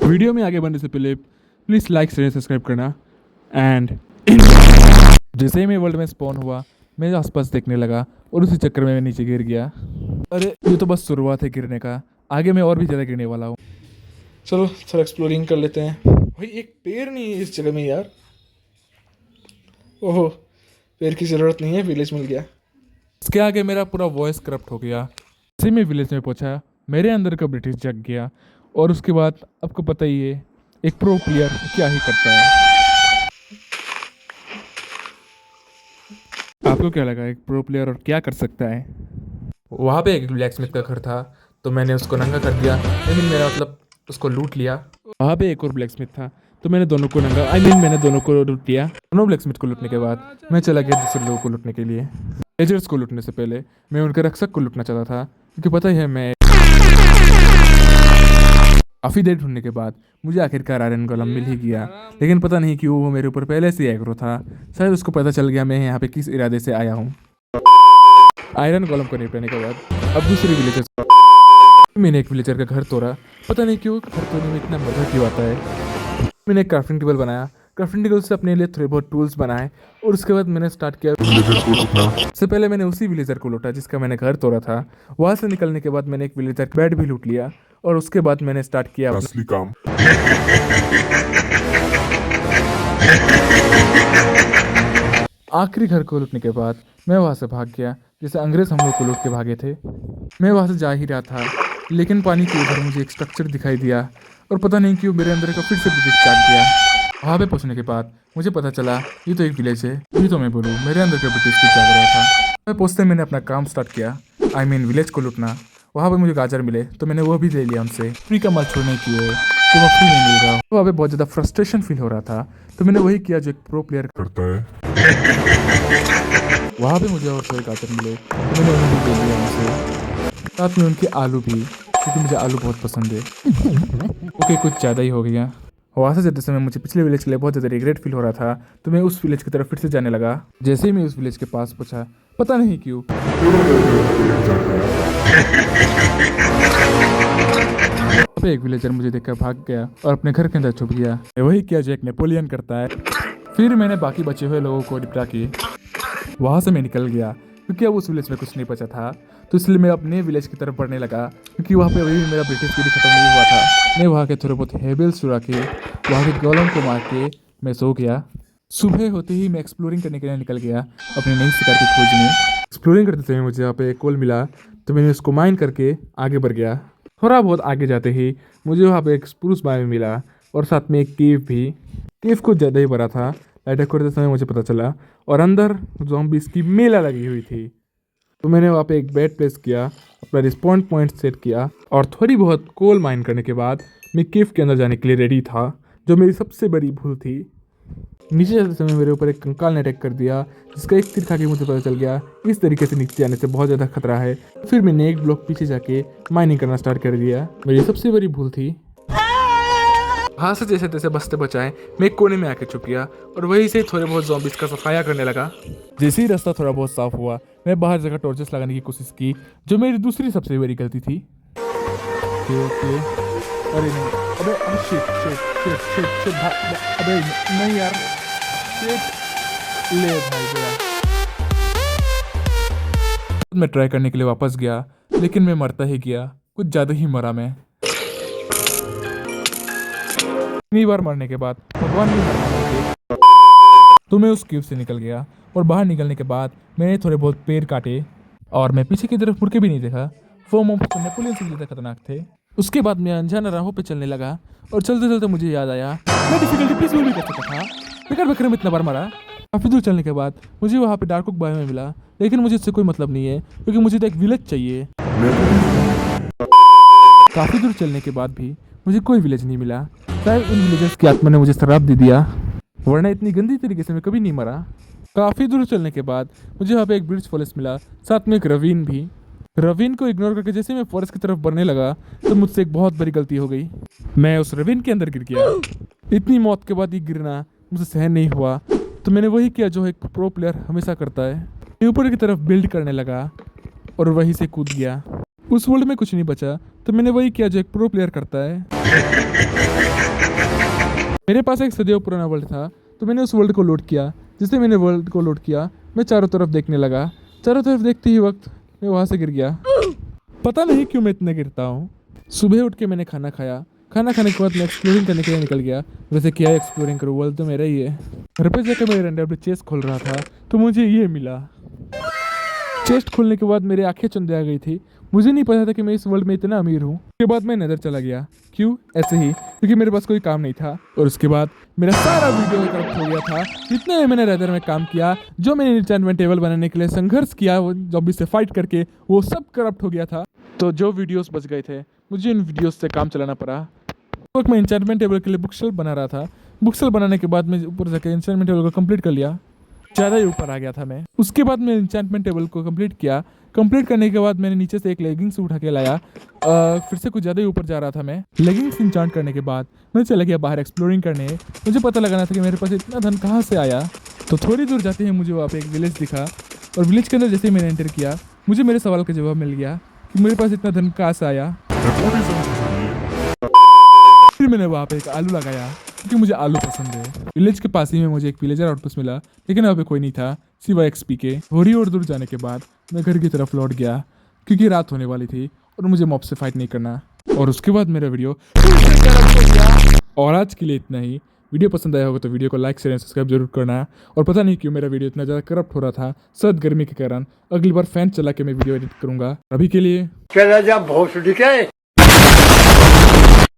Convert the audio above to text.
Video में आगे बढ़ने से पहले प्लीज़ लाइक शेयर सब्सक्राइब करना। एंड जैसे ही मैं वर्ल्ड में स्पॉन हुआ, मेरे आसपास देखने लगा और उसी चक्कर में मैं नीचे गिर गया। अरे ये तो बस शुरुआत है गिरने का, आगे मैं और भी ज़्यादा गिरने वाला हूँ। चलो थोड़ा एक्सप्लोरिंग कर लेते हैं। भाई एक पेड़ नहीं है इस जगह में यार। ओहो, पेड़ की ज़रूरत नहीं है, विलेज मिल गया। इसके आगे मेरा पूरा वॉइस करप्ट हो गया। जैसे मैं विलेज में पहुंचा, मेरे अंदर का ब्रिटिश जग गया। और उसके बाद आपको पता ही है, एक प्रो प्लेयर क्या ही करता है। आपको क्या लगा एक प्रो प्लेयर और क्या कर सकता है? वहाँ पे एक ब्लैक स्मिथ का घर था, तो मैंने उसको नंगा कर दिया। मेरा मतलब उसको लूट लिया। वहाँ पे एक और ब्लैक स्मिथ था, तो मैंने दोनों को नंगा मैंने दोनों को लूट लिया। दोनों ब्लैक स्मिथ को लूटने के बाद मैं चला गया दूसरे लोगों को लूटने के लिए। विलेजर्स को लूटने से पहले मैं उनके रक्षक को लूटना चाहता था, क्योंकि पता ही है मैं काफ़ी देर ढूंढने के बाद मुझे आखिरकार आयरन गोलम मिल ही गया। लेकिन पता नहीं क्यों वो मेरे ऊपर पहले से एग्रो था। शायद उसको पता चल गया मैं यहाँ पे किस इरादे से आया हूँ। आयरन गोलम को निपटने के बाद अब दूसरी विलेजर मैंने एक विलेजर का घर तोड़ा। पता नहीं क्यों घर तोड़ने में इतना मजा क्यों आता है। मैंने एक क्राफ्टिंग टेबल बनाया, क्राफ्टिंग टेबल से अपने लिए थोड़े बहुत टूल्स बनाए और उसके बाद मैंने स्टार्ट किया विलेजर्स को लूटना। सबसे पहले मैंने उसी विलेजर को लूटा जिसका मैंने घर तोड़ा था। वहाँ से निकलने के बाद मैंने एक विलेजर बेड भी लूट लिया और उसके बाद मैंने स्टार्ट किया असली काम। आखिरी घर को लूटने के बाद मैं वहाँ से भाग गया, जैसे अंग्रेज हम लोग को लूट के भागे थे। मैं वहाँ से जा ही रहा था, लेकिन पानी के उधर मुझे एक स्ट्रक्चर दिखाई दिया और पता नहीं क्यों मेरे अंदर का फिर से ब्रिटिश जाग गया। वहाँ पे पहुँचने के बाद मुझे पता चला ये तो एक विलेज है। ये तो मैं बोलूँ मेरे अंदर का ब्रिटिश भी जाग रहा था। मैं पहुँचते मैंने अपना काम स्टार्ट किया, विलेज को लूटना। वहाँ पे मुझे गाजर मिले तो मैंने वो भी ले लिया उनसे। फ्री का माल छोड़ने की है तो वो फ्री नहीं मिल रहा। वहाँ पे बहुत ज़्यादा फ्रस्ट्रेशन फील हो रहा था, तो मैंने वही किया जो एक प्रो प्लेयर करता है। वहाँ पे मुझे और सारे गाजर मिले तो मैंने उन्हें भी ले लिया उनसे, साथ में उनके आलू भी, क्योंकि मुझे आलू बहुत पसंद है। ओके, कुछ ज़्यादा ही हो गया। वहाँ से जाते समय मुझे पिछले विलेज के लिए बहुत ज़्यादा रिग्रेट फील हो रहा था, तो मैं उस विलेज की तरफ फिर से जाने लगा। जैसे ही मैं उस विलेज के पास पहुँचा, पता नहीं क्यों एक विलेजर मुझे देखकर भाग गया और अपने घर के अंदर छुप गया। वही किया जो एक नेपोलियन करता है। फिर मैंने बाकी बचे हुए लोगों को निपटा के वहाँ से मैं निकल गया, क्योंकि अब उस विलेज में कुछ नहीं बचा था। तो इसलिए मैं अपने विलेज की तरफ बढ़ने लगा, क्योंकि वहाँ पे अभी भी मेरा ब्रिटिश पीरियड खत्म नहीं हुआ था। मैं वहाँ के थोड़े बहुत हेबल्स चुरा के वहाँ के गोलम को मार के मैं सो गया। सुबह होते ही मैं एक्सप्लोरिंग करने के लिए निकल गया अपने नई शिकार की खोज में। एक्सप्लोरिंग करते समय मुझे यहाँ पे एक कोल मिला, तो मैंने उसको माइन करके आगे बढ़ गया। थोड़ा बहुत आगे जाते ही मुझे वहाँ पे एक स्प्रूस बाय मिला और साथ में एक केव भी। केव कुछ ज़्यादा ही बड़ा था, लाइट करते समय मुझे पता चला, और अंदर ज़ॉम्बीज़ की मेला लगी हुई थी। तो मैंने वहाँ पे एक बेड प्लेस किया, अपना रिस्पॉन्ड पॉइंट सेट किया और थोड़ी बहुत कोल माइन करने के बाद मैं केव के अंदर जाने के लिए रेडी था, जो मेरी सबसे बड़ी भूल थी। नीचे जाते समय मेरे ऊपर एक कंकाल ने अटैक कर दिया, जिसका एक तीर खा के मुझे पता चल गया इस तरीके से नीचे जाने से बहुत ज़्यादा खतरा है। फिर मैंने एक ब्लॉक पीछे जाके माइनिंग करना स्टार्ट कर दिया। मेरी सबसे बड़ी भूल थी। वहाँ से जैसे तैसे बचते बचाए मैं एक कोने में आके छुप गया और वहीं से थोड़े बहुत ज़ॉम्बीज़ का सफाया करने लगा। जैसे ही रास्ता थोड़ा बहुत साफ हुआ, मैं बाहर जगह टॉर्चेस लगाने की कोशिश की, जो मेरी दूसरी सबसे बड़ी गलती थी। अरे नहीं, अबे शिट, अबे नहीं यार, शिट ले भाई गया। मैं ट्राई करने के लिए वापस गया, लेकिन मैं मरता ही गया, कुछ ज़्यादा ही मरा मैं। इतनी बार मरने के बाद भगवान भी मरना, तो मैं उस क्यूब से निकल गया और बाहर निकलने के बाद मैंने थोड़े बहुत पेड़ काटे और मैं पीछे की तरफ मुड़ के भी नहीं देखा। वो मोम नेपोलियन से ज़्यादा खतरनाक थे। उसके बाद मैं अनजान राहों पे चलने लगा और चलते चलते मुझे याद आया मैं डिफिकल्टी प्लीज भी कर सकता था। बेकार बेकार में इतना बार मरा। काफ़ी दूर चलने के बाद मुझे वहाँ पे डार्क ओक बायो में मिला, लेकिन मुझे इससे कोई मतलब नहीं है, क्योंकि मुझे तो एक विलेज चाहिए। काफ़ी दूर चलने के बाद भी मुझे कोई विलेज नहीं मिला। शायद उन विलेजर्स की आत्मा ने मुझे श्राप दे दिया, वरना इतनी गंदी तरीके से मैं कभी नहीं मरा। काफ़ी दूर चलने के बाद मुझे वहाँ पे एक ब्रिज फॉरेस्ट मिला, साथ में एक रवीन भी। रवीन को इग्नोर करके जैसे मैं फॉरेस्ट की तरफ बढ़ने लगा, तो मुझसे एक बहुत बड़ी गलती हो गई। मैं उस रवीन के अंदर गिर गया। इतनी मौत के बाद ये गिरना मुझे सहन नहीं हुआ, तो मैंने वही किया जो एक प्रो प्लेयर हमेशा करता है। मैं ऊपर की तरफ बिल्ड करने लगा और वहीं से कूद गया। उस वर्ल्ड में कुछ नहीं बचा, तो मैंने वही किया जो एक प्रो प्लेयर करता है। मेरे पास एक सदियों पुराना वर्ल्ड था, तो मैंने उस वर्ल्ड को लोड किया। जिससे मैंने वर्ल्ड को लोड किया, मैं चारों तरफ देखने लगा। चारों तरफ देखते ही वक्त मैं वहाँ से गिर गया। पता नहीं क्यों मैं इतना गिरता हूँ। सुबह उठ के मैंने खाना खाया। खाना खाने के बाद मैं एक्सप्लोरिंग करने के लिए निकल गया। वैसे क्या एक्सप्लोरिंग करूँ, वर्ल्ड तो मेरा ही है। घर पे जाकर मैं रैंडमली चेस्ट खोल रहा था, तो मुझे ये मिला। चेस्ट खोलने के बाद मेरी आंखें चंद आ गई थी। मुझे नहीं पता था कि मैं इस वर्ल्ड में इतना अमीर हूँ। उसके बाद मैं नेदर चला गया। क्यों? ऐसे ही, क्योंकि मेरे पास कोई काम नहीं था। और उसके बाद मेरा सारा वीडियो करप्ट हो गया था। जितने भी मैंने नेदर में काम किया, जो मैंने एन्चेंटमेंट टेबल बनाने के लिए संघर्ष किया, वो जॉम्बी से फाइट करके, वो सब करप्ट हो गया था। तो जो वीडियोस बच गए थे, मुझे इन वीडियोस से काम चलाना पड़ा। उस वक्त मैं एन्चेंटमेंट टेबल के लिए बुक शेल्फ बना रहा था। बुक शेल्फ बनाने के बाद मैं ऊपर जाकर एन्चेंटमेंट टेबल को कंप्लीट कर लिया। ज़्यादा ही ऊपर आ गया था मैं। उसके बाद मैं एन्चेंटमेंट टेबल को कंप्लीट किया। कंप्लीट करने के बाद मैंने नीचे से एक लेगिंग्स उठा के लाया। फिर से कुछ ज़्यादा ही ऊपर जा रहा था मैं। लेगिंग्स इंचांट करने के बाद मैं चला गया बाहर एक्सप्लोरिंग करने। मुझे पता लगाना था कि मेरे पास इतना धन कहाँ से आया। तो थोड़ी दूर जाते ही मुझे वहाँ पे एक विलेज दिखा, और विलेज के अंदर जैसे ही मैंने एंटर किया, मुझे मेरे सवाल का जवाब मिल गया कि मेरे पास इतना धन कहाँ से आया। फिर मैंने वहाँ पे एक आलू लगाया, क्योंकि मुझे आलू पसंद है। विलेज के पास ही में मुझे एक विलेजर आउटपोस्ट मिला, लेकिन वहाँ पे कोई नहीं था सिवाय एक्सपी के। थोड़ी और दूर जाने के बाद मैं घर की तरफ लौट गया, क्योंकि रात होने वाली थी और मुझे मॉब से फाइट नहीं करना। और उसके बाद मेरा वीडियो हो गया। और आज के लिए इतना ही। वीडियो पसंद आया होगा तो वीडियो को लाइक शेयर सब्सक्राइब जरूर करना। और पता नहीं क्यों मेरा वीडियो इतना ज़्यादा करप्ट हो रहा था सर्द गर्मी के कारण। अगली बार फैन चला के मैं वीडियो एडिट करूँगा। अभी के लिए